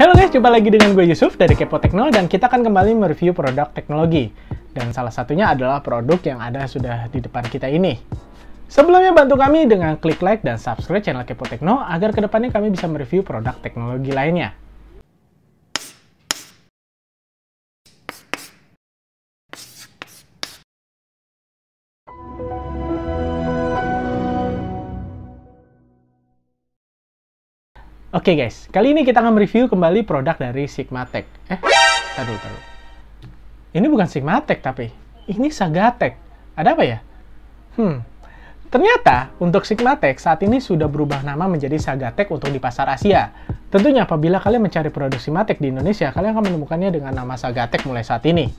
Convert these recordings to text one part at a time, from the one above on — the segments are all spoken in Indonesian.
Halo guys, jumpa lagi dengan gue Yusuf dari Kepo Tekno dan kita akan kembali mereview produk teknologi. Dan salah satunya adalah produk yang ada sudah di depan kita ini. Sebelumnya bantu kami dengan klik like dan subscribe channel Kepo Tekno agar kedepannya kami bisa mereview produk teknologi lainnya. Oke guys, kali ini kita akan mereview kembali produk dari Sigmatech. Taruh. Ini bukan Sigmatech tapi, ini Sagatech. Ada apa ya? Ternyata untuk Sigmatech saat ini sudah berubah nama menjadi Sagatech untuk di pasar Asia. Tentunya apabila kalian mencari produk Sigmatech di Indonesia, kalian akan menemukannya dengan nama Sagatech mulai saat ini.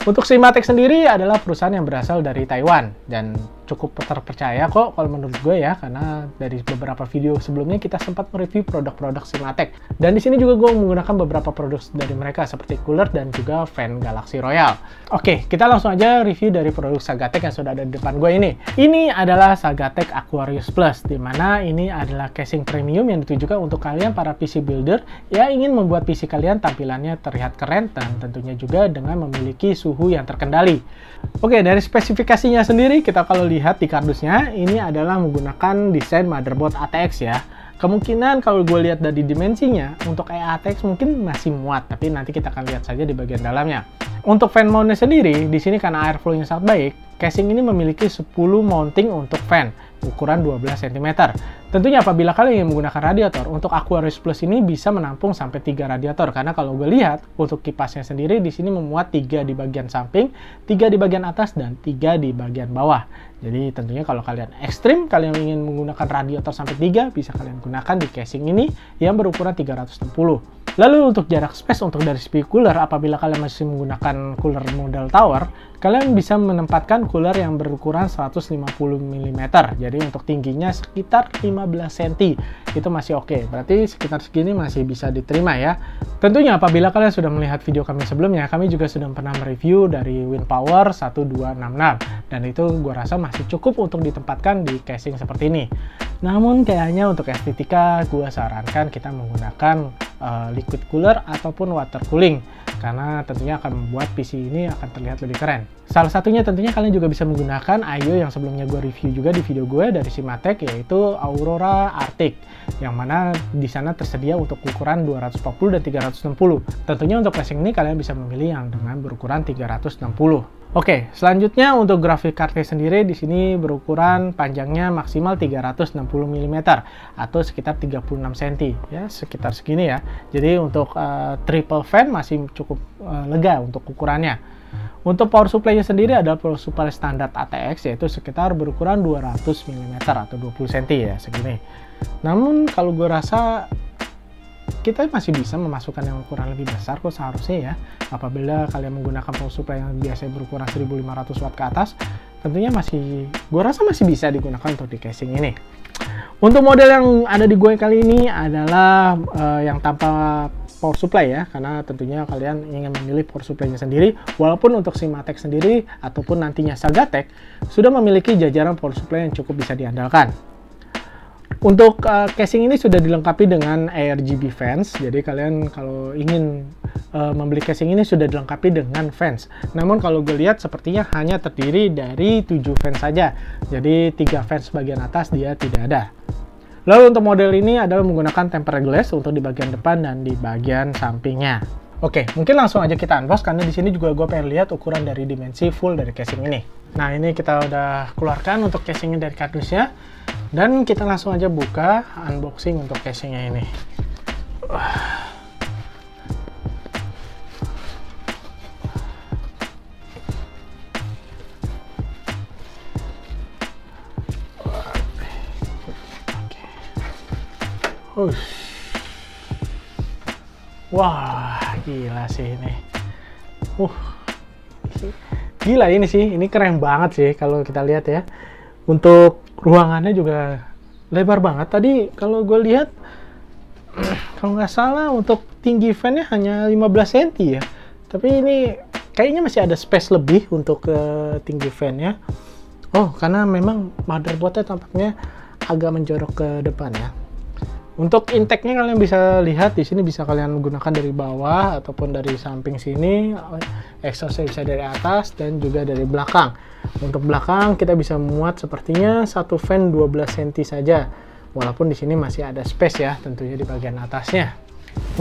Untuk Sigmatech sendiri adalah perusahaan yang berasal dari Taiwan dan cukup terpercaya kok kalau menurut gue ya, karena dari beberapa video sebelumnya kita sempat mereview produk-produk Sigmatech. Dan di sini juga gue menggunakan beberapa produk dari mereka seperti cooler dan juga fan Galaxy Royal. Oke, kita langsung aja review dari produk Sagatech yang sudah ada di depan gue ini. Ini adalah Sagatech Aquarius Plus, di mana ini adalah casing premium yang ditujukan untuk kalian para PC builder yang ingin membuat PC kalian tampilannya terlihat keren dan tentunya juga dengan memiliki suhu yang terkendali. Oke, dari spesifikasinya sendiri kita kalau lihat di kardusnya ini adalah menggunakan desain motherboard ATX ya. Kemungkinan kalau gue lihat dari dimensinya untuk ATX mungkin masih muat, tapi nanti kita akan lihat saja di bagian dalamnya. Untuk fan mountnya sendiri, di sini karena airflow-nya sangat baik, casing ini memiliki 10 mounting untuk fan ukuran 12 cm. Tentunya apabila kalian ingin menggunakan radiator, untuk Aquarius Plus ini bisa menampung sampai 3 radiator. Karena kalau gue lihat, untuk kipasnya sendiri di sini memuat 3 di bagian samping, 3 di bagian atas, dan 3 di bagian bawah. Jadi tentunya kalau kalian ekstrim, kalian ingin menggunakan radiator sampai 3, bisa kalian gunakan di casing ini yang berukuran 360. Lalu untuk jarak space untuk dari segi cooler, apabila kalian masih menggunakan cooler model tower, kalian bisa menempatkan cooler yang berukuran 150 mm. Jadi untuk tingginya sekitar 15 cm. Itu masih oke. Berarti sekitar segini masih bisa diterima ya. Tentunya apabila kalian sudah melihat video kami sebelumnya, kami juga sudah pernah mereview dari WindPower 1266. Dan itu gua rasa masih cukup untuk ditempatkan di casing seperti ini. Namun kayaknya untuk estetika, gua sarankan kita menggunakan liquid cooler ataupun water cooling karena tentunya akan membuat PC ini akan terlihat lebih keren. Salah satunya tentunya kalian juga bisa menggunakan IO yang sebelumnya gue review juga di video gue dari Sigmatech, yaitu Aurora Arctic, yang mana di sana tersedia untuk ukuran 240 dan 360. Tentunya untuk casing ini kalian bisa memilih yang dengan berukuran 360. Oke, selanjutnya untuk grafik cardnya sendiri di sini berukuran panjangnya maksimal 360 mm atau sekitar 36 cm ya, sekitar segini ya. Jadi untuk triple fan masih cukup lega untuk ukurannya. Untuk power supply-nya sendiri adalah power supply standar ATX, yaitu sekitar berukuran 200 mm atau 20 cm ya, segini. Namun kalau gue rasa kita masih bisa memasukkan yang ukuran lebih besar kok seharusnya ya. Apabila kalian menggunakan power supply yang biasanya berukuran 1500 watt ke atas, tentunya gue rasa masih bisa digunakan untuk di casing ini. Untuk model yang ada di gue kali ini adalah yang tanpa power supply ya, karena tentunya kalian ingin memilih power supply-nya sendiri, walaupun untuk Sigmatech sendiri ataupun nantinya Sagatech sudah memiliki jajaran power supply yang cukup bisa diandalkan. Untuk casing ini sudah dilengkapi dengan ARGB fans, jadi kalian kalau ingin membeli casing ini sudah dilengkapi dengan fans. Namun kalau gue lihat sepertinya hanya terdiri dari 7 fans saja, jadi 3 fans bagian atas dia tidak ada. Lalu untuk model ini adalah menggunakan tempered glass untuk di bagian depan dan di bagian sampingnya. Oke, mungkin langsung aja kita unbox karena di sini juga gue pengen lihat ukuran dari dimensi full dari casing ini. Nah, ini kita udah keluarkan untuk casingnya dari kardusnya. Dan kita langsung aja buka unboxing untuk casingnya ini. Wah, gila sih ini. Gila ini sih, ini keren banget sih kalau kita lihat ya. Untuk ruangannya juga lebar banget. Tadi kalau gue lihat, kalau nggak salah untuk tinggi fan-nya hanya 15 cm ya. Tapi ini kayaknya masih ada space lebih untuk tinggi fan-nya. Oh, karena memang motherboard-nya tampaknya agak menjorok ke depan ya. Untuk intake-nya kalian bisa lihat di sini, bisa kalian gunakan dari bawah ataupun dari samping sini. Exhaust bisa dari atas dan juga dari belakang. Untuk belakang kita bisa muat sepertinya satu fan 12 cm saja. Walaupun di sini masih ada space ya, tentunya di bagian atasnya.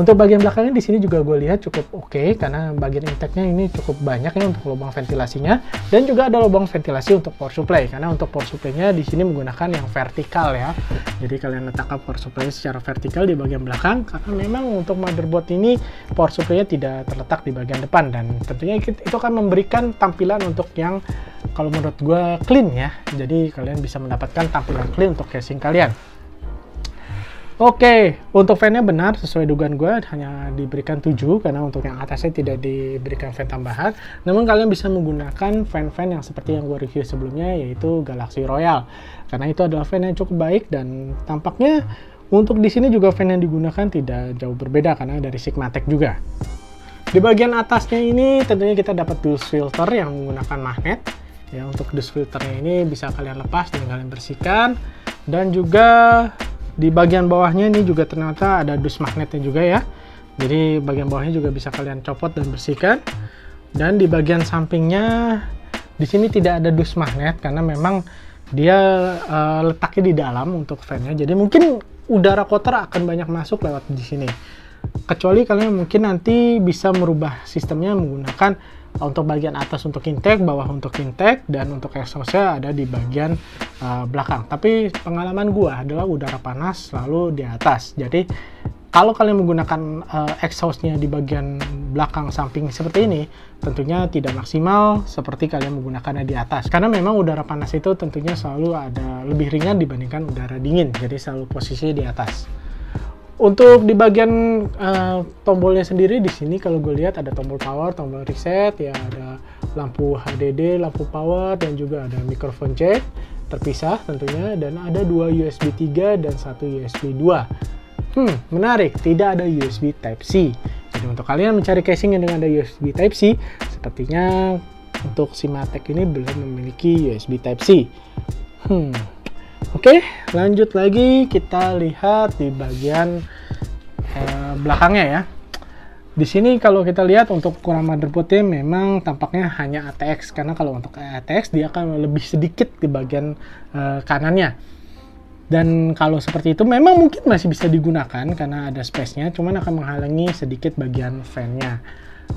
Untuk bagian belakangnya di sini juga gue lihat cukup oke, karena bagian intake-nya ini cukup banyak ya untuk lubang ventilasinya, dan juga ada lubang ventilasi untuk power supply, karena untuk power supply-nya di sini menggunakan yang vertikal ya. Jadi kalian letakkan power supply secara vertikal di bagian belakang, karena memang untuk motherboard ini power supply-nya tidak terletak di bagian depan, dan tentunya itu akan memberikan tampilan untuk yang kalau menurut gue clean ya. Jadi kalian bisa mendapatkan tampilan clean untuk casing kalian. Oke, untuk fan-nya benar sesuai dugaan gue, hanya diberikan 7 karena untuk yang atasnya tidak diberikan fan tambahan. Namun kalian bisa menggunakan fan-fan yang seperti yang gue review sebelumnya, yaitu Galaxy Royal. Karena itu adalah fan yang cukup baik, dan tampaknya untuk di sini juga fan yang digunakan tidak jauh berbeda karena dari Sigmatech juga. Di bagian atasnya ini tentunya kita dapat dust filter yang menggunakan magnet. Ya, untuk dust filternya ini bisa kalian lepas dan kalian bersihkan, dan juga di bagian bawahnya ini juga ternyata ada dus magnetnya juga ya. Jadi bagian bawahnya juga bisa kalian copot dan bersihkan. Dan di bagian sampingnya di sini tidak ada dus magnet karena memang dia letaknya di dalam untuk fan-nya. Jadi mungkin udara kotor akan banyak masuk lewat di sini. Kecuali kalian mungkin nanti bisa merubah sistemnya menggunakan untuk bagian atas untuk intake, bawah untuk intake, dan untuk exhaust-nya ada di bagian belakang. Tapi pengalaman gua adalah udara panas selalu di atas. Jadi kalau kalian menggunakan exhaust-nya di bagian belakang samping seperti ini, tentunya tidak maksimal seperti kalian menggunakannya di atas. Karena memang udara panas itu tentunya selalu ada lebih ringan dibandingkan udara dingin. Jadi selalu posisinya di atas. Untuk di bagian tombolnya sendiri di sini kalau gue lihat ada tombol power, tombol reset, ya ada lampu HDD, lampu power, dan juga ada mikrofon jack terpisah tentunya, dan ada 2 USB 3 dan 1 USB 2. Menarik, tidak ada USB Type-C. Jadi untuk kalian mencari casing yang dengan ada USB Type-C, sepertinya untuk Sigmatech ini belum memiliki USB Type-C. Oke, lanjut lagi kita lihat di bagian belakangnya ya. Di sini kalau kita lihat untuk ukuran motherboardnya memang tampaknya hanya ATX, karena kalau untuk ATX dia akan lebih sedikit di bagian kanannya. Dan kalau seperti itu memang mungkin masih bisa digunakan karena ada space-nya, cuman akan menghalangi sedikit bagian fan-nya.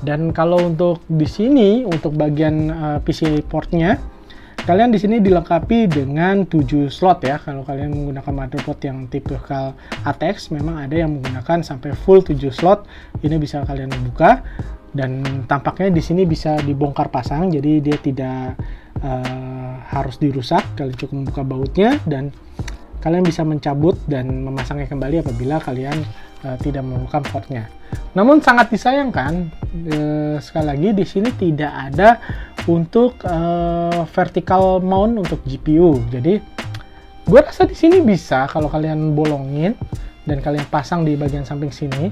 Dan kalau untuk di sini untuk bagian PC port-nya, kalian di sini dilengkapi dengan 7 slot ya. Kalau kalian menggunakan motherboard yang tipikal ATX, memang ada yang menggunakan sampai full 7 slot. Ini bisa kalian buka, dan tampaknya di sini bisa dibongkar pasang, jadi dia tidak harus dirusak. Kalian cukup membuka bautnya dan kalian bisa mencabut dan memasangnya kembali apabila kalian tidak menemukan portnya. Namun sangat disayangkan, sekali lagi di sini tidak ada untuk vertical mount untuk GPU. Jadi gue rasa di sini bisa kalau kalian bolongin dan kalian pasang di bagian samping sini.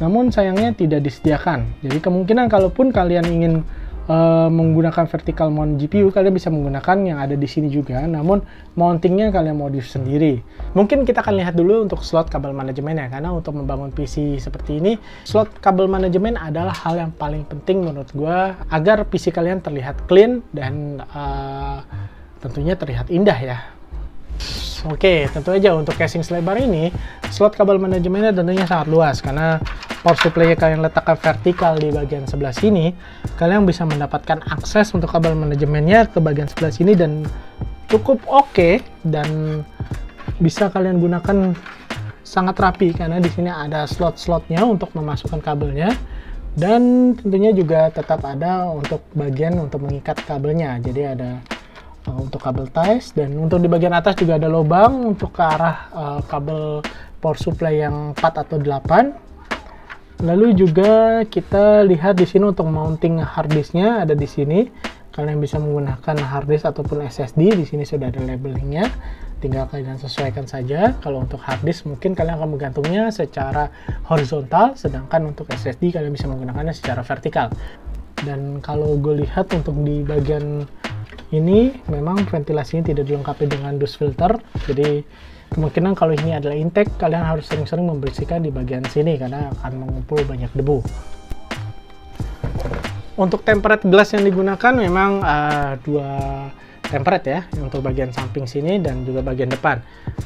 Namun sayangnya tidak disediakan. Jadi kemungkinan kalaupun kalian ingin menggunakan vertical mount GPU, kalian bisa menggunakan yang ada di sini juga, namun mountingnya kalian modif sendiri. Mungkin kita akan lihat dulu untuk slot kabel manajemen ya, karena untuk membangun PC seperti ini, slot kabel manajemen adalah hal yang paling penting menurut gue agar PC kalian terlihat clean dan tentunya terlihat indah ya. Oke, tentu aja untuk casing selebar ini, slot kabel manajemennya tentunya sangat luas karena power supply kalian letakkan vertikal di bagian sebelah sini, kalian bisa mendapatkan akses untuk kabel manajemennya ke bagian sebelah sini dan cukup oke, dan bisa kalian gunakan sangat rapi karena di sini ada slot-slotnya untuk memasukkan kabelnya, dan tentunya juga tetap ada untuk bagian untuk mengikat kabelnya. Jadi ada untuk kabel ties, dan untuk di bagian atas juga ada lubang untuk ke arah kabel power supply yang 4 atau 8. Lalu juga kita lihat di sini untuk mounting harddisknya ada di sini. Kalian bisa menggunakan harddisk ataupun SSD. Di sini sudah ada labelingnya, tinggal kalian sesuaikan saja. Kalau untuk harddisk mungkin kalian akan menggantungnya secara horizontal, sedangkan untuk SSD kalian bisa menggunakannya secara vertikal. Dan kalau gue lihat untuk di bagian ini memang ventilasinya tidak dilengkapi dengan dust filter, jadi Kemungkinan kalau ini adalah intake, kalian harus sering-sering membersihkan di bagian sini karena akan mengumpul banyak debu. Untuk temperate glass yang digunakan memang dua temperate ya, untuk bagian samping sini dan juga bagian depan.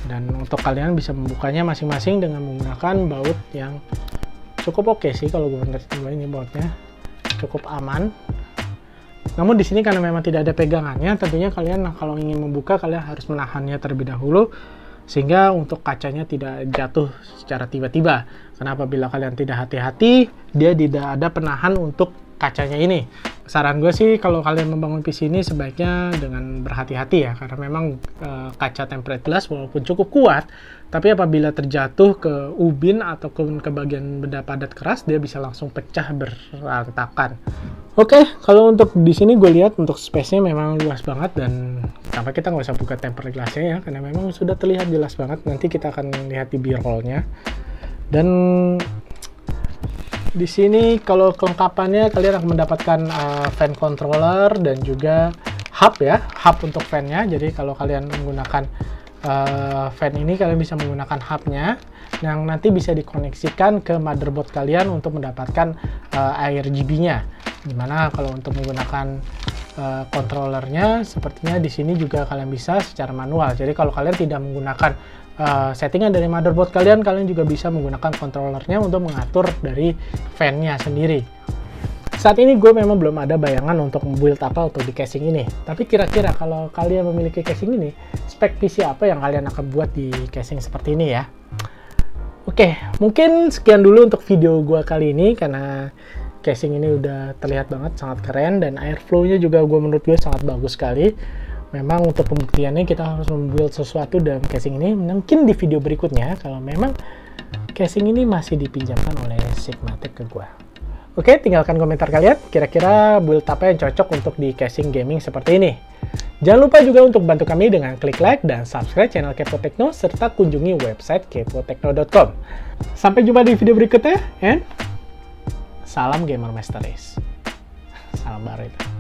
Dan untuk kalian bisa membukanya masing-masing dengan menggunakan baut yang cukup oke sih kalau gue menurut gue, ini bautnya cukup aman. Namun di sini karena memang tidak ada pegangannya, tentunya kalian kalau ingin membuka kalian harus menahannya terlebih dahulu sehingga untuk kacanya tidak jatuh secara tiba-tiba. Karena apabila kalian tidak hati-hati, dia tidak ada penahan untuk kacanya ini. Saran gue sih kalau kalian membangun PC ini sebaiknya dengan berhati-hati ya, karena memang kaca tempered glass walaupun cukup kuat, tapi apabila terjatuh ke ubin atau ke bagian benda padat keras, dia bisa langsung pecah berantakan. Oke, kalau untuk di sini gue lihat untuk space-nya memang luas banget dan sampai kita nggak usah buka tempered glass-nya ya, karena memang sudah terlihat jelas banget. Nanti kita akan lihat di B-roll-nya. Dan di sini kalau kelengkapannya kalian akan mendapatkan fan controller dan juga hub ya, hub untuk fan-nya. Jadi kalau kalian menggunakan fan ini, kalian bisa menggunakan hubnya yang nanti bisa dikoneksikan ke motherboard kalian untuk mendapatkan RGB-nya. Dimana kalau untuk menggunakan controllernya, sepertinya di sini juga kalian bisa secara manual. Jadi kalau kalian tidak menggunakan settingan dari motherboard kalian juga bisa menggunakan controllernya untuk mengatur dari fan-nya sendiri. Saat ini gue memang belum ada bayangan untuk build apa untuk di casing ini. Tapi kira-kira kalau kalian memiliki casing ini, spek PC apa yang kalian akan buat di casing seperti ini ya? Oke, mungkin sekian dulu untuk video gue kali ini karena casing ini udah terlihat banget sangat keren dan airflow-nya juga menurut gue sangat bagus sekali. Memang untuk pembuktiannya kita harus membuild sesuatu dalam casing ini. Mungkin di video berikutnya kalau memang casing ini masih dipinjamkan oleh Sigmatek ke gue. Oke, tinggalkan komentar kalian. Kira-kira build apa yang cocok untuk di casing gaming seperti ini. Jangan lupa juga untuk bantu kami dengan klik like dan subscribe channel Kepo Tekno serta kunjungi website kepotekno.com. Sampai jumpa di video berikutnya and salam gamer master race. Salam baru itu.